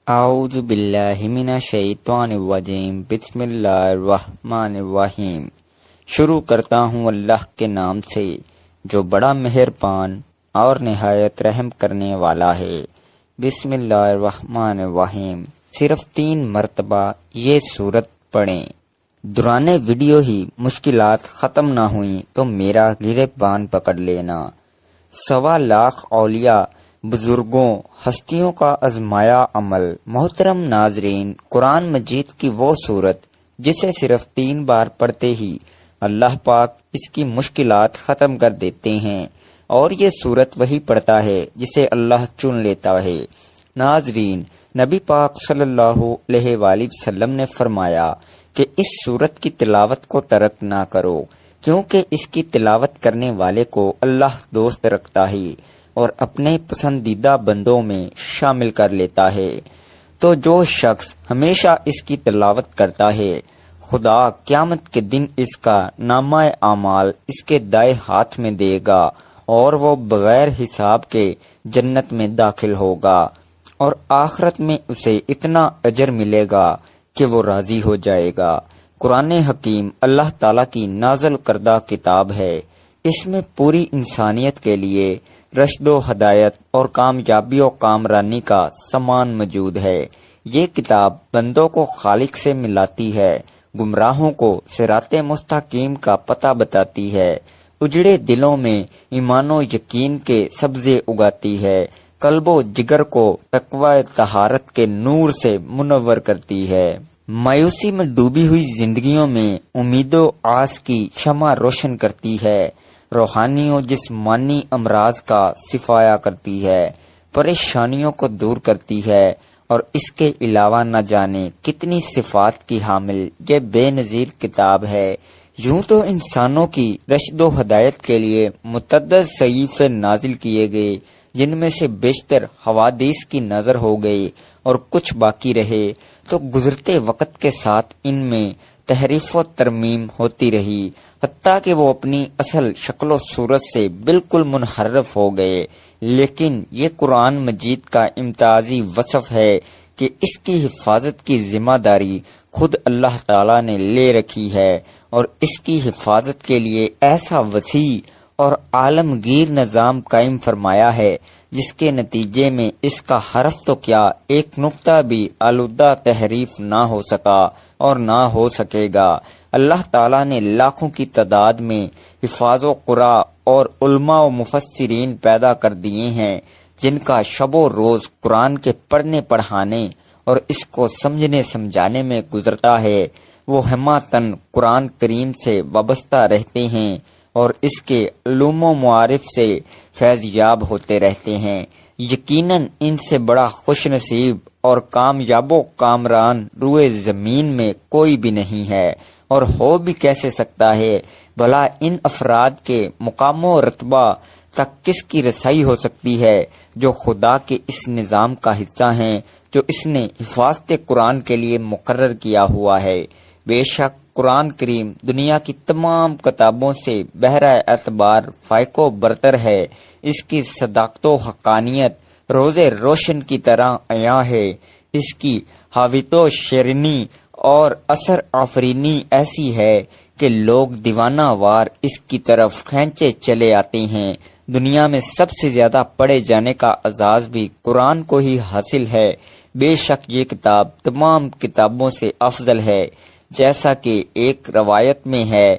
اعوذ باللہ من الشیطان الرجیم، بسم اللہ الرحمن الرحیم۔ شروع کرتا ہوں اللہ کے نام سے جو بڑا مہربان اور نہایت رحم کرنے والا ہے۔ بسم اللہ الرحمن الرحیم۔ صرف 3 مرتبہ یہ سورت پڑھیں۔ دوران ویڈیو ہی مشکلات ختم نہ ہوئیں تو میرا گریبان پکڑ لینا۔ 1.25 لاکھ اولیاء، بزرگوں، ہستیوں کا آزمایا عمل۔ محترم ناظرین، قرآن مجید کی وہ سورت جسے صرف 3 بار پڑھتے ہی اللہ پاک اس کی مشکلات ختم کر دیتے ہیں، اور یہ سورت وہی پڑھتا ہے جسے اللہ چن لیتا ہے۔ ناظرین، نبی پاک صلی اللہ علیہ وآلہ وسلم نے فرمایا کہ اس سورت کی تلاوت کو ترک نہ کرو، کیونکہ اس کی تلاوت کرنے والے کو اللہ دوست رکھتا ہے اور اپنے پسندیدہ بندوں میں شامل کر لیتا ہے۔ تو جو شخص ہمیشہ اس کی تلاوت کرتا ہے، خدا قیامت کے دن اس کا نامہ اعمال اس کے دائیں ہاتھ میں دے گا اور وہ بغیر حساب کے جنت میں داخل ہوگا، اور آخرت میں اسے اتنا اجر ملے گا کہ وہ راضی ہو جائے گا۔ قرآن حکیم اللہ تعالیٰ کی نازل کردہ کتاب ہے۔ اس میں پوری انسانیت کے لیے رشد و ہدایت اور کامیابی و کامرانی کا سامان موجود ہے۔ یہ کتاب بندوں کو خالق سے ملاتی ہے، گمراہوں کو صراط مستقیم کا پتہ بتاتی ہے، اجڑے دلوں میں ایمان و یقین کے سبزے اگاتی ہے، قلب و جگر کو تقوی طہارت کے نور سے منور کرتی ہے، مایوسی میں ڈوبی ہوئی زندگیوں میں امید و آس کی شمع روشن کرتی ہے، روحانی و جسمانی امراض کا شفایا کرتی ہے، پریشانیوں کو دور کرتی ہے، اور اس کے علاوہ نہ جانے کتنی صفات کی حامل یہ بے نظیر کتاب ہے۔ یوں تو انسانوں کی رشد و ہدایت کے لیے متعدد صحیفے نازل کیے گئے، جن میں سے بیشتر حوادث کی نظر ہو گئی اور کچھ باقی رہے، تو گزرتے وقت کے ساتھ ان میں تحریف و ترمیم ہوتی رہی، حتیٰ کہ وہ اپنی اصل شکل و صورت سے بالکل منحرف ہو گئے۔ لیکن یہ قرآن مجید کا امتیازی وصف ہے کہ اس کی حفاظت کی ذمہ داری خود اللہ تعالیٰ نے لے رکھی ہے، اور اس کی حفاظت کے لیے ایسا وسیع اور عالمگیر نظام قائم فرمایا ہے جس کے نتیجے میں اس کا حرف تو کیا ایک نقطہ بھی آلودہ تحریف نہ ہو سکا اور نہ ہو سکے گا۔ اللہ تعالیٰ نے لاکھوں کی تعداد میں حفاظ و قراء اور علماء و مفسرین پیدا کر دیے ہیں، جن کا شب و روز قرآن کے پڑھنے پڑھانے اور اس کو سمجھنے سمجھانے میں گزرتا ہے۔ وہ ہمتاً قرآن کریم سے وابستہ رہتے ہیں اور اس کے علوم و معارف سے فیض یاب ہوتے رہتے ہیں۔ یقیناً ان سے بڑا خوش نصیب اور کامیاب و کامران روئے زمین میں کوئی بھی نہیں ہے، اور ہو بھی کیسے سکتا ہے۔ بھلا ان افراد کے مقام و رتبہ تک کس کی رسائی ہو سکتی ہے جو خدا کے اس نظام کا حصہ ہیں جو اس نے حفاظت قرآن کے لیے مقرر کیا ہوا ہے۔ بے شک قرآن کریم دنیا کی تمام کتابوں سے بہرہ اعتبار فائق و برتر ہے۔ اس کی صداقت و حقانیت روز روشن کی طرح عیاں ہے۔ اس کی حاویت و شیرینی اور اثر آفرینی ایسی ہے کہ لوگ دیوانہ وار اس کی طرف کھینچے چلے آتے ہیں۔ دنیا میں سب سے زیادہ پڑھے جانے کا اعزاز بھی قرآن کو ہی حاصل ہے۔ بے شک یہ کتاب تمام کتابوں سے افضل ہے، جیسا کہ ایک روایت میں ہے،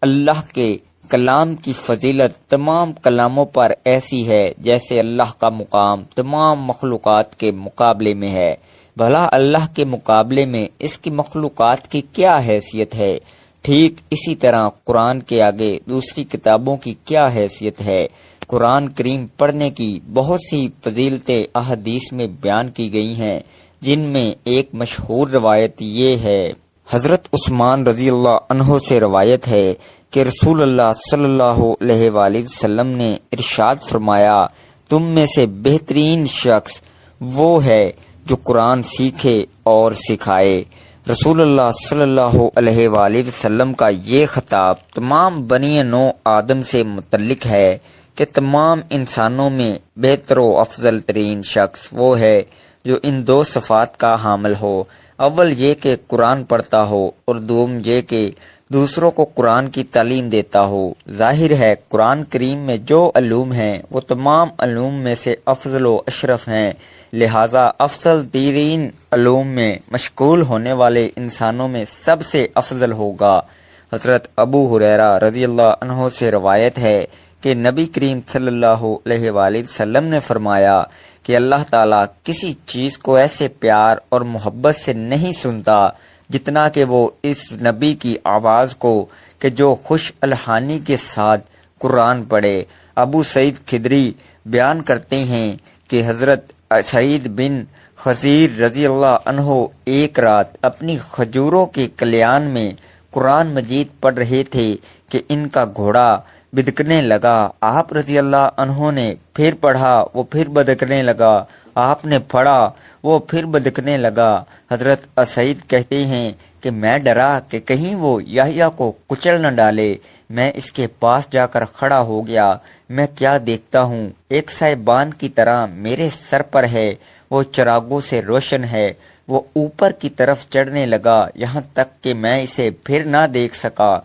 اللہ کے کلام کی فضیلت تمام کلاموں پر ایسی ہے جیسے اللہ کا مقام تمام مخلوقات کے مقابلے میں ہے۔ بھلا اللہ کے مقابلے میں اس کی مخلوقات کی کیا حیثیت ہے؟ ٹھیک اسی طرح قرآن کے آگے دوسری کتابوں کی کیا حیثیت ہے؟ قرآن کریم پڑھنے کی بہت سی فضیلتیں احادیث میں بیان کی گئی ہیں، جن میں ایک مشہور روایت یہ ہے۔ حضرت عثمان رضی اللہ عنہ سے روایت ہے کہ رسول اللہ صلی اللہ علیہ وآلہ وسلم نے ارشاد فرمایا، تم میں سے بہترین شخص وہ ہے جو قرآن سیکھے اور سکھائے۔ رسول اللہ صلی اللہ علیہ وآلہ وسلم کا یہ خطاب تمام بنی نو آدم سے متعلق ہے کہ تمام انسانوں میں بہتر و افضل ترین شخص وہ ہے جو ان دو صفات کا حامل ہو۔ اول یہ کہ قرآن پڑھتا ہو، اور دوم یہ کہ دوسروں کو قرآن کی تعلیم دیتا ہو۔ ظاہر ہے قرآن کریم میں جو علوم ہیں وہ تمام علوم میں سے افضل و اشرف ہیں، لہٰذا افضل ترین علوم میں مشغول ہونے والے انسانوں میں سب سے افضل ہوگا۔ حضرت ابو ہریرہ رضی اللہ عنہ سے روایت ہے کہ نبی کریم صلی اللہ علیہ وآلہ وسلم نے فرمایا کہ اللہ تعالیٰ کسی چیز کو ایسے پیار اور محبت سے نہیں سنتا جتنا کہ وہ اس نبی کی آواز کو کہ جو خوش الحانی کے ساتھ قرآن پڑھے۔ ابو سعید خدری بیان کرتے ہیں کہ حضرت سعید بن خضیر رضی اللہ عنہ ایک رات اپنی کھجوروں کے کلیان میں قرآن مجید پڑھ رہے تھے کہ ان کا گھوڑا بدکنے لگا۔ آپ رضی اللہ عنہ نے پھر پڑھا، وہ پھر بدکنے لگا۔ آپ نے پڑھا، وہ پھر بدکنے لگا۔ حضرت سعید کہتے ہیں کہ میں ڈرا کہ کہیں وہ یحییٰ کو کچل نہ ڈالے۔ میں اس کے پاس جا کر کھڑا ہو گیا۔ میں کیا دیکھتا ہوں، ایک سائبان کی طرح میرے سر پر ہے، وہ چراغوں سے روشن ہے۔ وہ اوپر کی طرف چڑھنے لگا، یہاں تک کہ میں اسے پھر نہ دیکھ سکا۔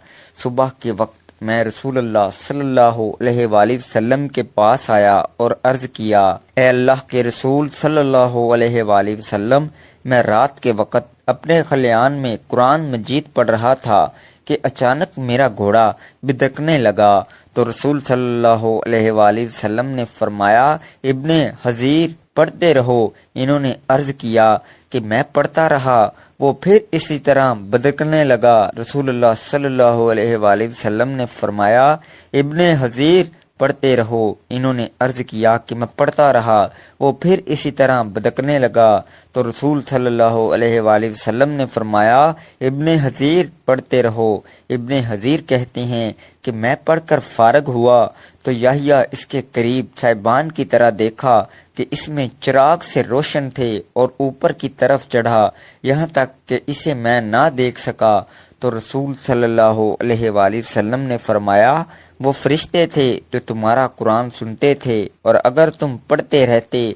صبح کے وقت میں رسول اللہ صلی اللہ علیہ وآلہ وسلم کے پاس آیا اور عرض کیا، اے اللہ کے رسول صلی اللہ علیہ وآلہ وسلم، میں رات کے وقت اپنے خلیان میں قرآن مجید پڑھ رہا تھا کہ اچانک میرا گھوڑا بدکنے لگا۔ تو رسول صلی اللہ علیہ وآلہ وسلم نے فرمایا، ابن حضیر پڑھتے رہو۔ انہوں نے عرض کیا کہ میں پڑھتا رہا، وہ پھر اسی طرح بدکنے لگا۔ رسول اللہ صلی اللہ علیہ وآلہ وسلم نے فرمایا، ابن حضیر پڑھتے رہو۔ انہوں نے عرض کیا کہ میں پڑھتا رہا، وہ پھر اسی طرح بدکنے لگا۔ تو رسول صلی اللہ علیہ وآلہ وسلم نے فرمایا، ابن حضیر پڑھتے رہو۔ ابن حضیر کہتے ہیں کہ میں پڑھ کر فارغ ہوا تو یحییٰ اس کے قریب صاحبان کی طرح دیکھا کہ اس میں چراغ سے روشن تھے اور اوپر کی طرف چڑھا، یہاں تک کہ اسے میں نہ دیکھ سکا۔ تو رسول صلی اللہ علیہ وآلہ وسلم نے فرمایا، وہ فرشتے تھے جو تمہارا قرآن سنتے تھے، اور اگر تم پڑھتے رہتے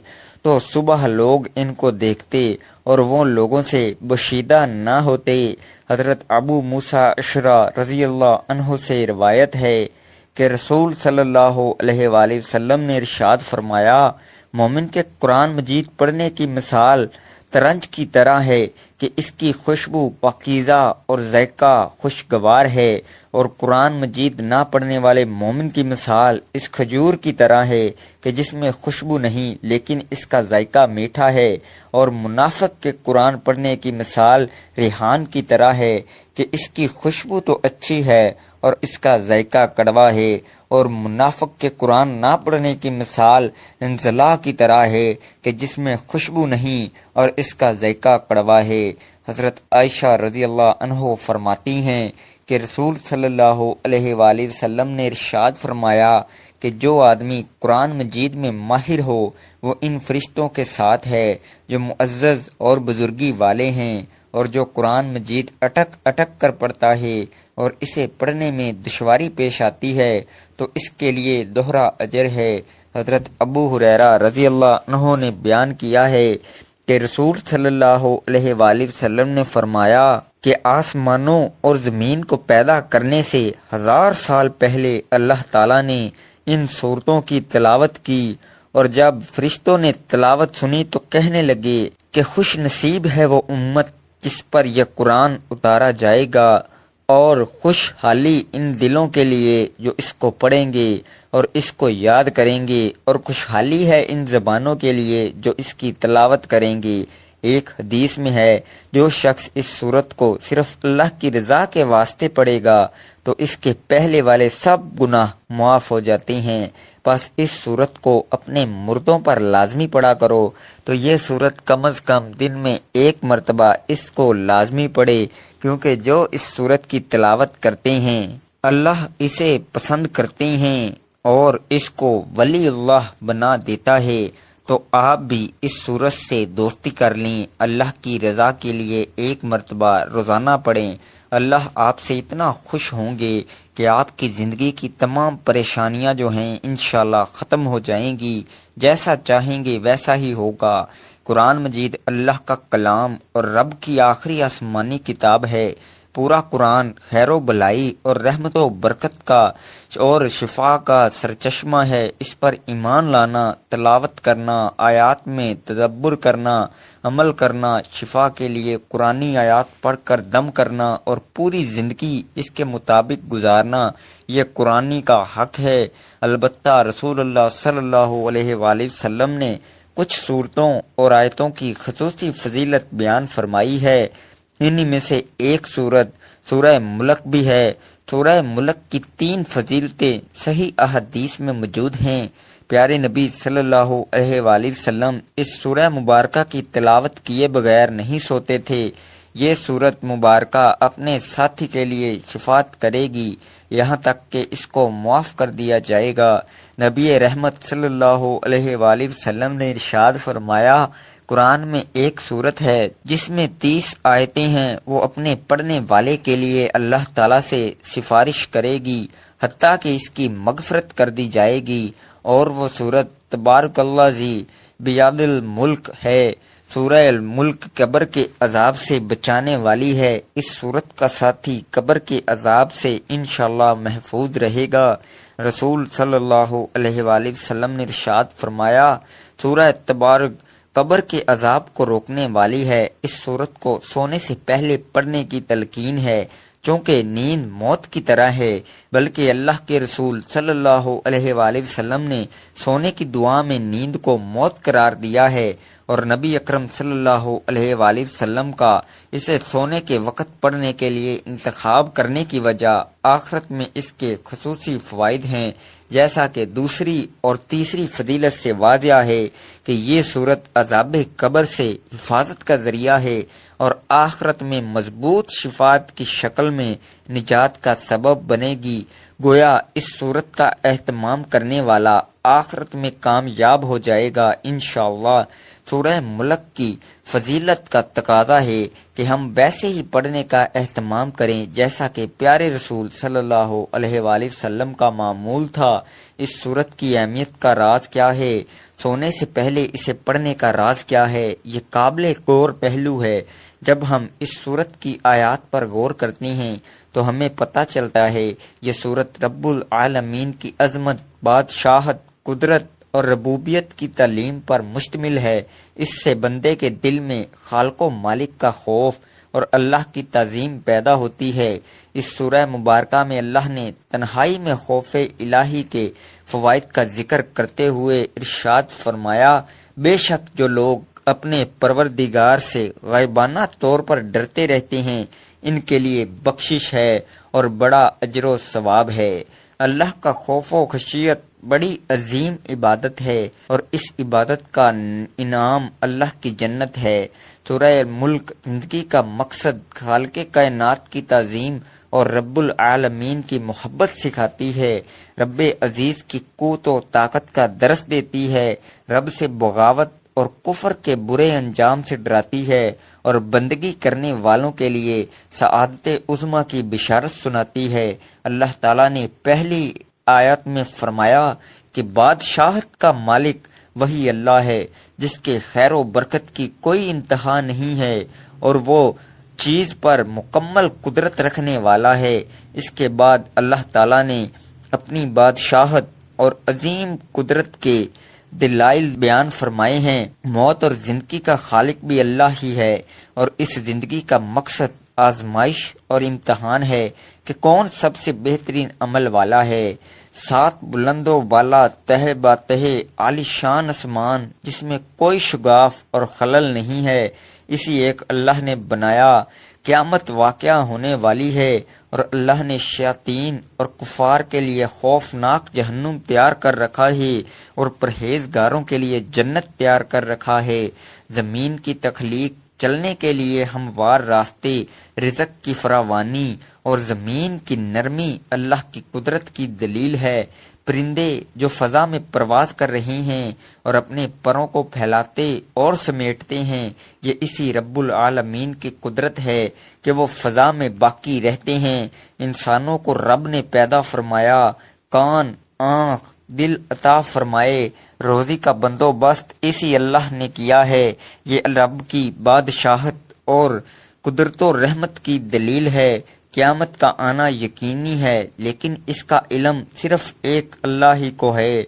تو صبح لوگ ان کو دیکھتے اور وہ لوگوں سے بشیدہ نہ ہوتے۔ حضرت ابو موسیٰ اشعری رضی اللہ عنہ سے روایت ہے کہ رسول صلی اللہ علیہ وآلہ وسلم نے ارشاد فرمایا، مومن کے قرآن مجید پڑھنے کی مثال ترنج کی طرح ہے کہ اس کی خوشبو پاکیزہ اور ذائقہ خوشگوار ہے، اور قرآن مجید نہ پڑھنے والے مومن کی مثال اس کھجور کی طرح ہے کہ جس میں خوشبو نہیں لیکن اس کا ذائقہ میٹھا ہے، اور منافق کے قرآن پڑھنے کی مثال ریحان کی طرح ہے کہ اس کی خوشبو تو اچھی ہے اور اس کا ذائقہ کڑوا ہے، اور منافق کے قرآن نہ پڑھنے کی مثال انزلا کی طرح ہے کہ جس میں خوشبو نہیں اور اس کا ذائقہ کڑوا ہے۔ حضرت عائشہ رضی اللہ عنہ فرماتی ہیں کہ رسول صلی اللہ علیہ وآلہ وسلم نے ارشاد فرمایا کہ جو آدمی قرآن مجید میں ماہر ہو وہ ان فرشتوں کے ساتھ ہے جو معزز اور بزرگی والے ہیں، اور جو قرآن مجید اٹک اٹک کر پڑھتا ہے اور اسے پڑھنے میں دشواری پیش آتی ہے تو اس کے لیے دوہرا اجر ہے۔ حضرت ابو ہریرہ رضی اللہ عنہ نے بیان کیا ہے کہ رسول صلی اللہ علیہ وآلہ وسلم نے فرمایا کہ آسمانوں اور زمین کو پیدا کرنے سے 1000 سال پہلے اللہ تعالیٰ نے ان صورتوں کی تلاوت کی، اور جب فرشتوں نے تلاوت سنی تو کہنے لگے کہ خوش نصیب ہے وہ امت جس پر یہ قرآن اتارا جائے گا، اور خوشحالی ان دلوں کے لیے جو اس کو پڑھیں گے اور اس کو یاد کریں گے، اور خوشحالی ہے ان زبانوں کے لیے جو اس کی تلاوت کریں گے۔ ایک حدیث میں ہے، جو شخص اس سورت کو صرف اللہ کی رضا کے واسطے پڑھے گا تو اس کے پہلے والے سب گناہ معاف ہو جاتے ہیں۔ بس اس سورت کو اپنے مردوں پر لازمی پڑھا کرو۔ تو یہ سورت کم از کم دن میں 1 مرتبہ اس کو لازمی پڑھے، کیونکہ جو اس سورت کی تلاوت کرتے ہیں اللہ اسے پسند کرتے ہیں اور اس کو ولی اللہ بنا دیتا ہے۔ تو آپ بھی اس سورت سے دوستی کر لیں، اللہ کی رضا کے لیے 1 مرتبہ روزانہ پڑھیں۔ اللہ آپ سے اتنا خوش ہوں گے کہ آپ کی زندگی کی تمام پریشانیاں جو ہیں انشاءاللہ ختم ہو جائیں گی۔ جیسا چاہیں گے ویسا ہی ہوگا۔ قرآن مجید اللہ کا کلام اور رب کی آخری آسمانی کتاب ہے۔ پورا قرآن خیر و بلائی اور رحمت و برکت کا اور شفا کا سرچشمہ ہے۔ اس پر ایمان لانا، تلاوت کرنا، آیات میں تدبر کرنا، عمل کرنا، شفا کے لیے قرآنی آیات پڑھ کر دم کرنا اور پوری زندگی اس کے مطابق گزارنا، یہ قرآنی کا حق ہے۔ البتہ رسول اللہ صلی اللہ علیہ وآلہ وسلم نے کچھ صورتوں اور آیتوں کی خصوصی فضیلت بیان فرمائی ہے۔ انہی میں سے ایک صورت سورہ ملک بھی ہے۔ سورہ ملک کی 3 فضیلتیں صحیح احادیث میں موجود ہیں۔ پیارے نبی صلی اللہ علیہ وآلہ وسلم اس سورہ مبارکہ کی تلاوت کیے بغیر نہیں سوتے تھے۔ یہ سورت مبارکہ اپنے ساتھی کے لیے شفاعت کرے گی یہاں تک کہ اس کو معاف کر دیا جائے گا۔ نبی رحمت صلی اللہ علیہ وآلہ وسلم نے ارشاد فرمایا، قرآن میں ایک سورت ہے جس میں 30 آیتیں ہیں، وہ اپنے پڑھنے والے کے لیے اللہ تعالیٰ سے سفارش کرے گی حتیٰ کہ اس کی مغفرت کر دی جائے گی، اور وہ سورت تبارک اللہ ذی بیاد الملک ہے۔ سورہ الملک قبر کے عذاب سے بچانے والی ہے۔ اس سورت کا ساتھی قبر کے عذاب سے انشاءاللہ محفوظ رہے گا۔ رسول صلی اللہ علیہ وآلہ وسلم نے ارشاد فرمایا، سورہ تبارک قبر کے عذاب کو روکنے والی ہے۔ اس سورت کو سونے سے پہلے پڑھنے کی تلقین ہے، چونکہ نیند موت کی طرح ہے، بلکہ اللہ کے رسول صلی اللہ علیہ وآلہ وسلم نے سونے کی دعا میں نیند کو موت قرار دیا ہے، اور نبی اکرم صلی اللہ علیہ وآلہ وسلم کا اسے سونے کے وقت پڑھنے کے لیے انتخاب کرنے کی وجہ آخرت میں اس کے خصوصی فوائد ہیں، جیسا کہ دوسری اور تیسری فضیلت سے واضح ہے کہ یہ صورت عذاب قبر سے حفاظت کا ذریعہ ہے اور آخرت میں مضبوط شفاعت کی شکل میں نجات کا سبب بنے گی۔ گویا اس صورت کا اہتمام کرنے والا آخرت میں کامیاب ہو جائے گا انشاءاللہ۔ سورہ ملک کی فضیلت کا تقاضا ہے کہ ہم ویسے ہی پڑھنے کا اہتمام کریں جیسا کہ پیارے رسول صلی اللہ علیہ وآلہ وسلم کا معمول تھا۔ اس صورت کی اہمیت کا راز کیا ہے؟ سونے سے پہلے اسے پڑھنے کا راز کیا ہے؟ یہ قابل غور پہلو ہے۔ جب ہم اس صورت کی آیات پر غور کرتے ہیں تو ہمیں پتہ چلتا ہے یہ صورت رب العالمین کی عظمت، بادشاہت، قدرت اور ربوبیت کی تعلیم پر مشتمل ہے۔ اس سے بندے کے دل میں خالق و مالک کا خوف اور اللہ کی تعظیم پیدا ہوتی ہے۔ اس سورہ مبارکہ میں اللہ نے تنہائی میں خوف الہی کے فوائد کا ذکر کرتے ہوئے ارشاد فرمایا، بے شک جو لوگ اپنے پروردگار سے غیبانہ طور پر ڈرتے رہتے ہیں ان کے لیے بخشش ہے اور بڑا اجر و ثواب ہے۔ اللہ کا خوف و خشیت بڑی عظیم عبادت ہے اور اس عبادت کا انعام اللہ کی جنت ہے۔ سورہ ملک زندگی کا مقصد خالق کائنات کی تعظیم اور رب العالمین کی محبت سکھاتی ہے، رب عزیز کی قوت و طاقت کا درس دیتی ہے، رب سے بغاوت اور کفر کے برے انجام سے ڈراتی ہے اور بندگی کرنے والوں کے لیے سعادت عظمیٰ کی بشارت سناتی ہے۔ اللہ تعالیٰ نے پہلی آیت میں فرمایا کہ بادشاہت کا مالک وہی اللہ ہے جس کے خیر و برکت کی کوئی انتہا نہیں ہے اور وہ چیز پر مکمل قدرت رکھنے والا ہے۔ اس کے بعد اللہ تعالیٰ نے اپنی بادشاہت اور عظیم قدرت کے دلائل بیان فرمائے ہیں۔ موت اور زندگی کا خالق بھی اللہ ہی ہے اور اس زندگی کا مقصد آزمائش اور امتحان ہے کہ کون سب سے بہترین عمل والا ہے۔ 7 بلند و بالا تہ با تہ عالی شان آسمان جس میں کوئی شگاف اور خلل نہیں ہے، اسی ایک اللہ نے بنایا۔ قیامت واقعہ ہونے والی ہے اور اللہ نے شیاطین اور کفار کے لیے خوفناک جہنم تیار کر رکھا ہے اور پرہیزگاروں کے لیے جنت تیار کر رکھا ہے۔ زمین کی تخلیق، چلنے کے لیے ہموار راستے، رزق کی فراوانی اور زمین کی نرمی اللہ کی قدرت کی دلیل ہے۔ پرندے جو فضا میں پرواز کر رہے ہیں اور اپنے پروں کو پھیلاتے اور سمیٹتے ہیں، یہ اسی رب العالمین کی قدرت ہے کہ وہ فضا میں باقی رہتے ہیں۔ انسانوں کو رب نے پیدا فرمایا، کان، آنکھ، دل عطا فرمائے۔ روزی کا بندوبست اسی اللہ نے کیا ہے۔ یہ رب کی بادشاہت اور قدرت و رحمت کی دلیل ہے۔ قیامت کا آنا یقینی ہے، لیکن اس کا علم صرف ایک اللہ ہی کو ہے۔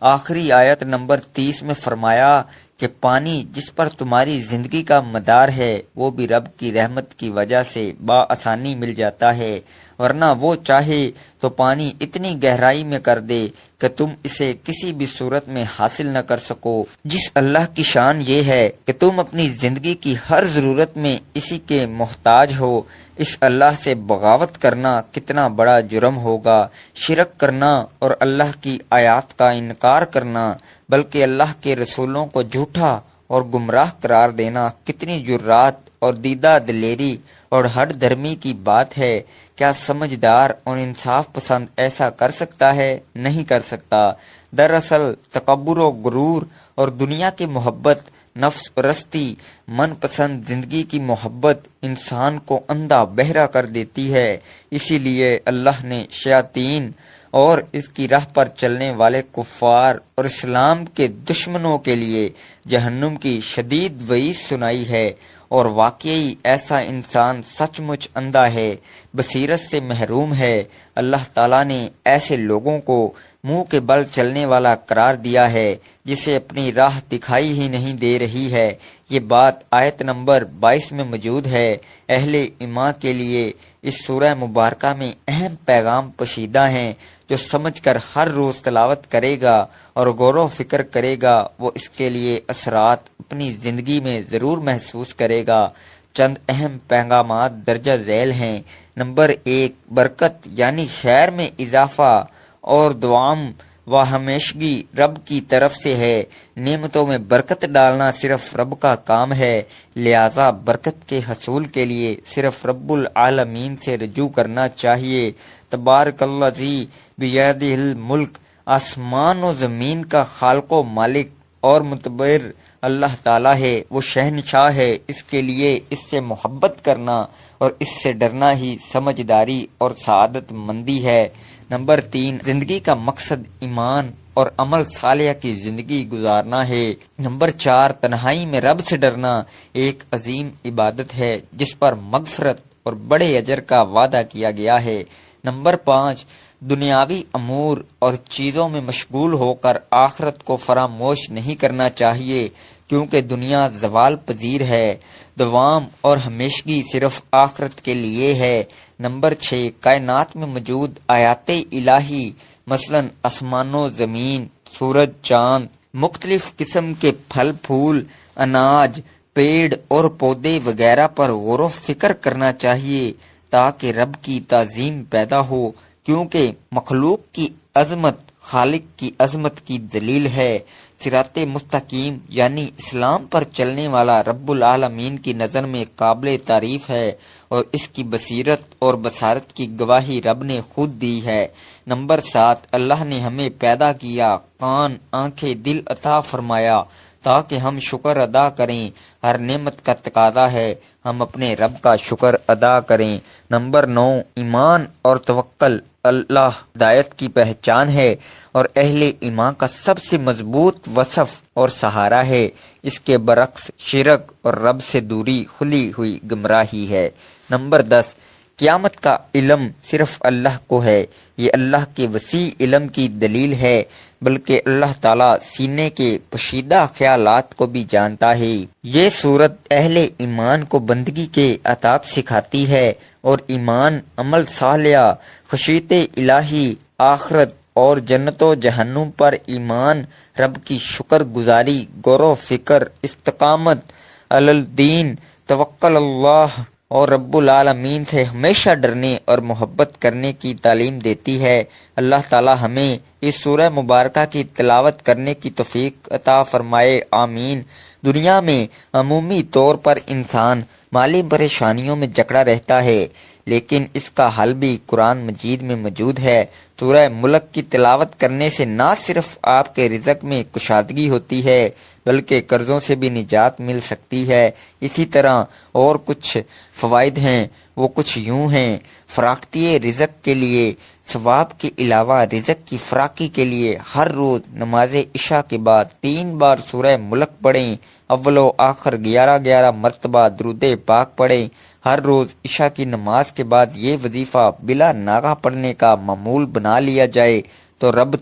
آخری آیت نمبر 30 میں فرمایا کہ پانی جس پر تمہاری زندگی کا مدار ہے وہ بھی رب کی رحمت کی وجہ سے بآسانی مل جاتا ہے، ورنہ وہ چاہے تو پانی اتنی گہرائی میں کر دے کہ تم اسے کسی بھی صورت میں حاصل نہ کر سکو۔ جس اللہ کی شان یہ ہے کہ تم اپنی زندگی کی ہر ضرورت میں اسی کے محتاج ہو، اس اللہ سے بغاوت کرنا کتنا بڑا جرم ہوگا۔ شرک کرنا اور اللہ کی آیات کا انکار کرنا، بلکہ اللہ کے رسولوں کو جھوٹا اور گمراہ قرار دینا کتنی جرات اور دیدہ دلیری اور ہٹ دھرمی کی بات ہے۔ کیا سمجھدار اور انصاف پسند ایسا کر سکتا ہے؟ نہیں کر سکتا۔ دراصل تکبر و غرور اور دنیا کی محبت، نفس پرستی، من پسند زندگی کی محبت انسان کو اندھا بہرا کر دیتی ہے۔ اسی لیے اللہ نے شیاطین اور اس کی راہ پر چلنے والے کفار اور اسلام کے دشمنوں کے لیے جہنم کی شدید وعید سنائی ہے، اور واقعی ایسا انسان سچ مچ اندھا ہے، بصیرت سے محروم ہے۔ اللہ تعالیٰ نے ایسے لوگوں کو منہ کے بل چلنے والا قرار دیا ہے جسے اپنی راہ دکھائی ہی نہیں دے رہی ہے۔ یہ بات آیت نمبر 22 میں موجود ہے۔ اہل ایمان کے لیے اس سورہ مبارکہ میں اہم پیغام پوشیدہ ہیں، جو سمجھ کر ہر روز تلاوت کرے گا اور غور و فکر کرے گا وہ اس کے لیے اثرات اپنی زندگی میں ضرور محسوس کرے گا۔ چند اہم پیغامات درجہ ذیل ہیں۔ نمبر 1، برکت یعنی خیر میں اضافہ اور دوام و ہمیشگی رب کی طرف سے ہے۔ نعمتوں میں برکت ڈالنا صرف رب کا کام ہے، لہذا برکت کے حصول کے لیے صرف رب العالمین سے رجوع کرنا چاہیے۔ تبارک الذی بیدہ الملک، آسمان و زمین کا خالق و مالک اور متبر اللہ تعالیٰ ہے، وہ شہنشاہ ہے۔ اس کے لیے اس سے محبت کرنا اور اس سے ڈرنا ہی سمجھداری اور سعادت مندی ہے۔ نمبر 3، زندگی کا مقصد ایمان اور عمل صالح کی زندگی گزارنا ہے۔ نمبر 4، تنہائی میں رب سے ڈرنا ایک عظیم عبادت ہے جس پر مغفرت اور بڑے اجر کا وعدہ کیا گیا ہے۔ نمبر 5، دنیاوی امور اور چیزوں میں مشغول ہو کر آخرت کو فراموش نہیں کرنا چاہیے، کیونکہ دنیا زوال پذیر ہے، دوام اور ہمیشگی صرف آخرت کے لیے ہے۔ نمبر 6، کائنات میں موجود آیات الہی، مثلا آسمان و زمین، سورج، چاند، مختلف قسم کے پھل پھول، اناج، پیڑ اور پودے وغیرہ پر غور و فکر کرنا چاہیے تاکہ رب کی تعظیم پیدا ہو، کیونکہ مخلوق کی عظمت خالق کی عظمت کی دلیل ہے۔ صراط مستقیم یعنی اسلام پر چلنے والا رب العالمین کی نظر میں قابل تعریف ہے، اور اس کی بصیرت اور بصارت کی گواہی رب نے خود دی ہے۔ نمبر 7، اللہ نے ہمیں پیدا کیا، کان، آنکھیں، دل عطا فرمایا تاکہ ہم شکر ادا کریں۔ ہر نعمت کا تقاضا ہے ہم اپنے رب کا شکر ادا کریں۔ نمبر 9، ایمان اور توکل اللہ ہدایت کی پہچان ہے اور اہل ایمان کا سب سے مضبوط وصف اور سہارا ہے۔ اس کے برعکس شرک اور رب سے دوری کھلی ہوئی گمراہی ہے۔ نمبر 10، قیامت کا علم صرف اللہ کو ہے۔ یہ اللہ کے وسیع علم کی دلیل ہے، بلکہ اللہ تعالیٰ سینے کے پوشیدہ خیالات کو بھی جانتا ہے۔ یہ صورت اہل ایمان کو بندگی کے آداب سکھاتی ہے، اور ایمان، عمل صالح، خشیت الہی، آخرت اور جنت و جہنم پر ایمان، رب کی شکر گزاری، غور و فکر، استقامت علی الدین، توکل اللہ اور رب العالمین سے ہمیشہ ڈرنے اور محبت کرنے کی تعلیم دیتی ہے۔ اللہ تعالی ہمیں اس سورہ مبارکہ کی تلاوت کرنے کی توفیق عطا فرمائے، آمین۔ دنیا میں عمومی طور پر انسان مالی پریشانیوں میں جکڑا رہتا ہے، لیکن اس کا حل بھی قرآن مجید میں موجود ہے۔ سورہ ملک کی تلاوت کرنے سے نہ صرف آپ کے رزق میں کشادگی ہوتی ہے، بلکہ قرضوں سے بھی نجات مل سکتی ہے۔ اسی طرح اور کچھ فوائد ہیں، وہ کچھ یوں ہیں۔ فراختی رزق کے لیے ثواب کے علاوہ رزق کی فراخی کے لیے ہر روز نماز عشاء کے بعد 3 بار سورہ ملک پڑھیں، اول و آخر 11 مرتبہ درود پاک پڑھیں۔ ہر روز عشاء کی نماز کے بعد یہ وظیفہ بلا ناغہ پڑھنے کا معمول بنا لیا جائے تو رب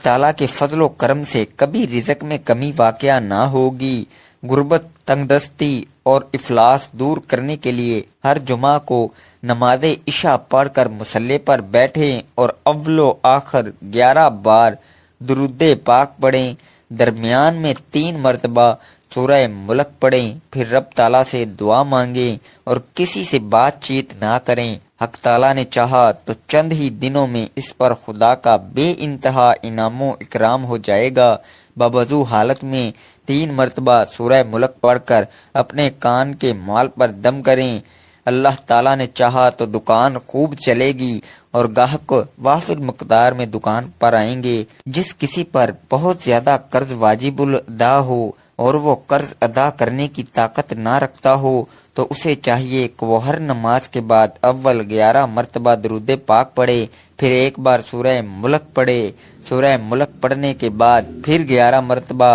تعالیٰ کے فضل و کرم سے کبھی رزق میں کمی واقع نہ ہوگی۔ غربت، تنگ دستی اور افلاس دور کرنے کے لیے ہر جمعہ کو نماز عشاء پڑھ کر مصلی پر بیٹھیں اور اول و آخر 11 بار درود پاک پڑھیں۔ درمیان میں 3 مرتبہ سورہ ملک پڑھیں، پھر رب تعالیٰ سے دعا مانگیں اور کسی سے بات چیت نہ کریں۔ حق تعالیٰ نے چاہا تو چند ہی دنوں میں اس پر خدا کا بے انتہا انعام و اکرام ہو جائے گا۔ بوضو حالت میں 3 مرتبہ سورہ ملک پڑھ کر اپنے کان کے مال پر دم کریں۔ اللہ تعالیٰ نے چاہا تو دکان خوب چلے گی اور گاہک وافر مقدار میں دکان پر آئیں گے۔ جس کسی پر بہت زیادہ قرض واجب الادا ہو اور وہ قرض ادا کرنے کی طاقت نہ رکھتا ہو تو اسے چاہیے کہ وہ ہر نماز کے بعد اول 11 مرتبہ درود پاک پڑھے، پھر 1 بار سورہ ملک پڑھے۔ سورہ ملک پڑھنے کے بعد پھر 11 مرتبہ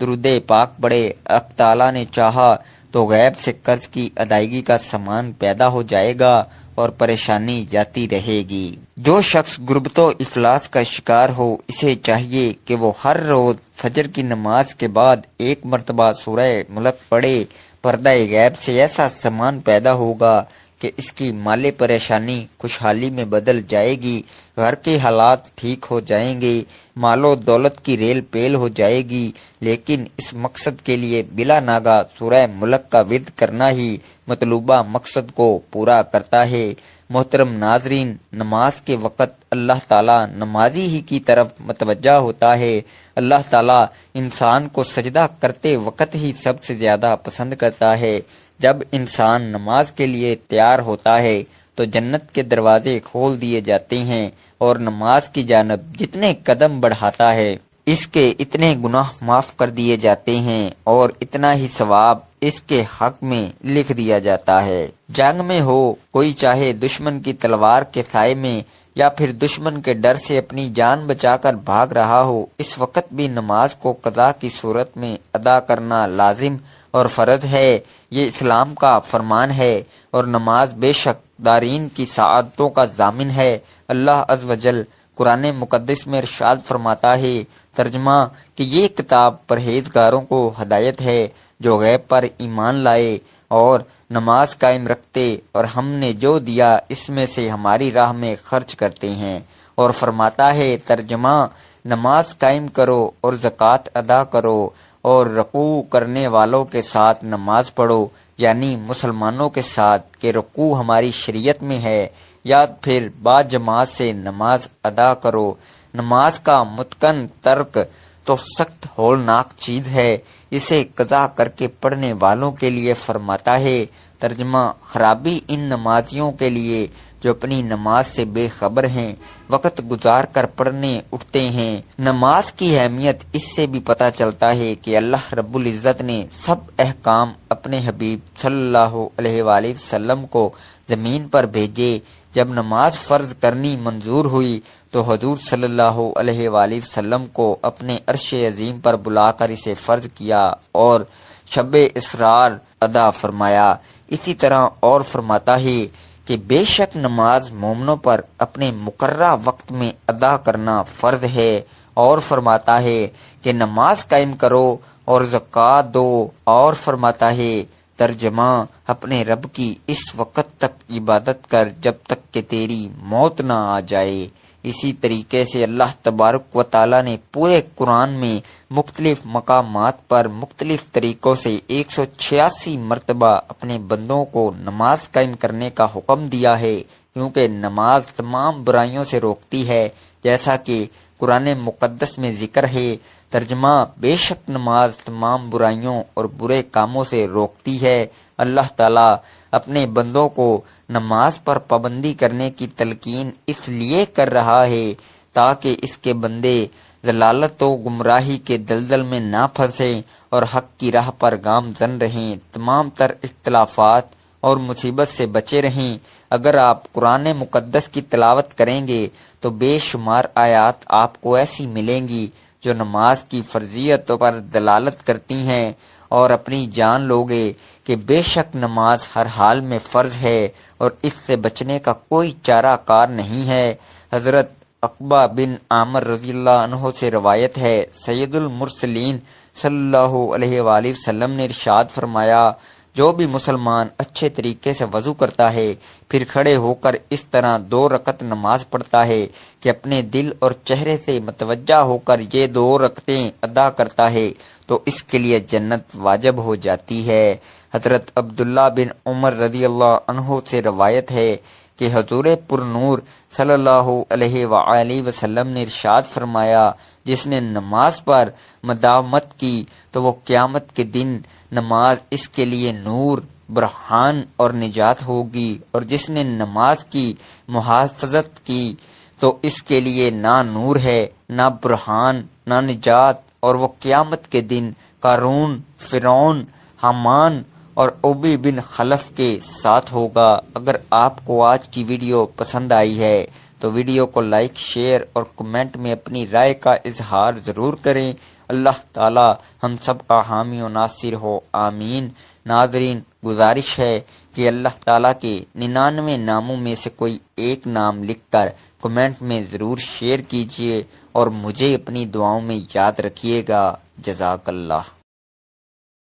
درود پاک پڑھے۔ حق تعالیٰ نے چاہا تو غیب سے قرض کی ادائیگی کا سامان پیدا ہو جائے گا اور پریشانی جاتی رہے گی۔ جو شخص غربت و افلاس کا شکار ہو اسے چاہیے کہ وہ ہر روز فجر کی نماز کے بعد 1 مرتبہ سورہ ملک پڑھے۔ پردہ غیب سے ایسا سامان پیدا ہوگا کہ اس کی مالی پریشانی خوشحالی میں بدل جائے گی، گھر کے حالات ٹھیک ہو جائیں گے، مال و دولت کی ریل پیل ہو جائے گی۔ لیکن اس مقصد کے لیے بلا ناغہ سورہ ملک کا ورد کرنا ہی مطلوبہ مقصد کو پورا کرتا ہے۔ محترم ناظرین، نماز کے وقت اللہ تعالیٰ نمازی ہی کی طرف متوجہ ہوتا ہے۔ اللہ تعالیٰ انسان کو سجدہ کرتے وقت ہی سب سے زیادہ پسند کرتا ہے۔ جب انسان نماز کے لیے تیار ہوتا ہے تو جنت کے دروازے کھول دیے جاتے ہیں اور نماز کی جانب جتنے قدم بڑھاتا ہے اس کے اتنے گناہ معاف کر دیے جاتے ہیں اور اتنا ہی ثواب اس کے حق میں لکھ دیا جاتا ہے۔ جنگ میں ہو، کوئی چاہے دشمن کی تلوار کے سائے میں یا پھر دشمن کے ڈر سے اپنی جان بچا کر بھاگ رہا ہو، اس وقت بھی نماز کو قضا کی صورت میں ادا کرنا لازم اور فرض ہے۔ یہ اسلام کا فرمان ہے اور نماز بے شک دارین کی سعادتوں کا ضامن ہے۔ اللہ عز و جل قرآن مقدس میں ارشاد فرماتا ہے، ترجمہ کہ یہ کتاب پرہیزگاروں کو ہدایت ہے جو غیب پر ایمان لائے اور نماز قائم رکھتے اور ہم نے جو دیا اس میں سے ہماری راہ میں خرچ کرتے ہیں۔ اور فرماتا ہے، ترجمہ نماز قائم کرو اور زکوٰۃ ادا کرو اور رکوع کرنے والوں کے ساتھ نماز پڑھو، یعنی مسلمانوں کے ساتھ کہ رکوع ہماری شریعت میں ہے، یا پھر با جماعت سے نماز ادا کرو۔ نماز کا متقن ترک تو سخت ہولناک چیز ہے، اسے قضا کر کے پڑھنے والوں کے لیے فرماتا ہے، ترجمہ خرابی ان نمازیوں کے لیے جو اپنی نماز سے بے خبر ہیں، وقت گزار کر پڑھنے اٹھتے ہیں۔ نماز کی اہمیت اس سے بھی پتہ چلتا ہے کہ اللہ رب العزت نے سب احکام اپنے حبیب صلی اللہ علیہ وآلہ وسلم کو زمین پر بھیجے۔ جب نماز فرض کرنی منظور ہوئی تو حضور صلی اللہ علیہ وآلہ وسلم کو اپنے عرش عظیم پر بلا کر اسے فرض کیا اور شب اسرار ادا فرمایا۔ اسی طرح اور فرماتا ہے کہ بے شک نماز مومنوں پر اپنے مقررہ وقت میں ادا کرنا فرض ہے، اور فرماتا ہے کہ نماز قائم کرو اور زکوٰۃ دو، اور فرماتا ہے، ترجمہ اپنے رب کی اس وقت تک عبادت کر جب تک کہ تیری موت نہ آ جائے۔ اسی طریقے سے اللہ تبارک و تعالیٰ نے پورے قرآن میں مختلف مقامات پر مختلف طریقوں سے 186 مرتبہ اپنے بندوں کو نماز قائم کرنے کا حکم دیا ہے، کیونکہ نماز تمام برائیوں سے روکتی ہے، جیسا کہ قرآن مقدس میں ذکر ہے۔ ترجمہ بے شک نماز تمام برائیوں اور برے کاموں سے روکتی ہے۔ اللہ تعالیٰ اپنے بندوں کو نماز پر پابندی کرنے کی تلقین اس لیے کر رہا ہے تاکہ اس کے بندے ضلالت و گمراہی کے دلدل میں نہ پھنسیں اور حق کی راہ پر گامزن رہیں۔ تمام تر اختلافات اور مصیبت سے بچے رہیں۔ اگر آپ قرآن مقدس کی تلاوت کریں گے تو بے شمار آیات آپ کو ایسی ملیں گی جو نماز کی فرضیت پر دلالت کرتی ہیں، اور اپنی جان لوگے کہ بے شک نماز ہر حال میں فرض ہے اور اس سے بچنے کا کوئی چارہ کار نہیں ہے۔ حضرت عقبہ بن عامر رضی اللہ عنہ سے روایت ہے، سید المرسلین صلی اللہ علیہ وآلہ وسلم نے ارشاد فرمایا، جو بھی مسلمان اچھے طریقے سے وضو کرتا ہے پھر کھڑے ہو کر اس طرح 2 رکعت نماز پڑھتا ہے کہ اپنے دل اور چہرے سے متوجہ ہو کر یہ 2 رکعتیں ادا کرتا ہے تو اس کے لیے جنت واجب ہو جاتی ہے۔ حضرت عبداللہ بن عمر رضی اللہ عنہ سے روایت ہے کہ حضور پر نور صلی اللہ علیہ وآلہ وسلم نے ارشاد فرمایا، جس نے نماز پر مداومت کی تو وہ قیامت کے دن نماز اس کے لیے نور، برہان اور نجات ہوگی، اور جس نے نماز کی محافظت کی تو اس کے لیے نہ نور ہے، نہ برہان، نہ نجات، اور وہ قیامت کے دن قارون، فرعون، حامان اور ابی بن خلف کے ساتھ ہوگا۔ اگر آپ کو آج کی ویڈیو پسند آئی ہے تو ویڈیو کو لائک، شیئر اور کمنٹ میں اپنی رائے کا اظہار ضرور کریں۔ اللہ تعالی ہم سب کا حامی و ناصر ہو، آمین۔ ناظرین، گزارش ہے کہ اللہ تعالیٰ کے 99 ناموں میں سے کوئی ایک نام لکھ کر کمنٹ میں ضرور شیئر کیجیے اور مجھے اپنی دعاؤں میں یاد رکھیے گا۔ جزاک اللہ۔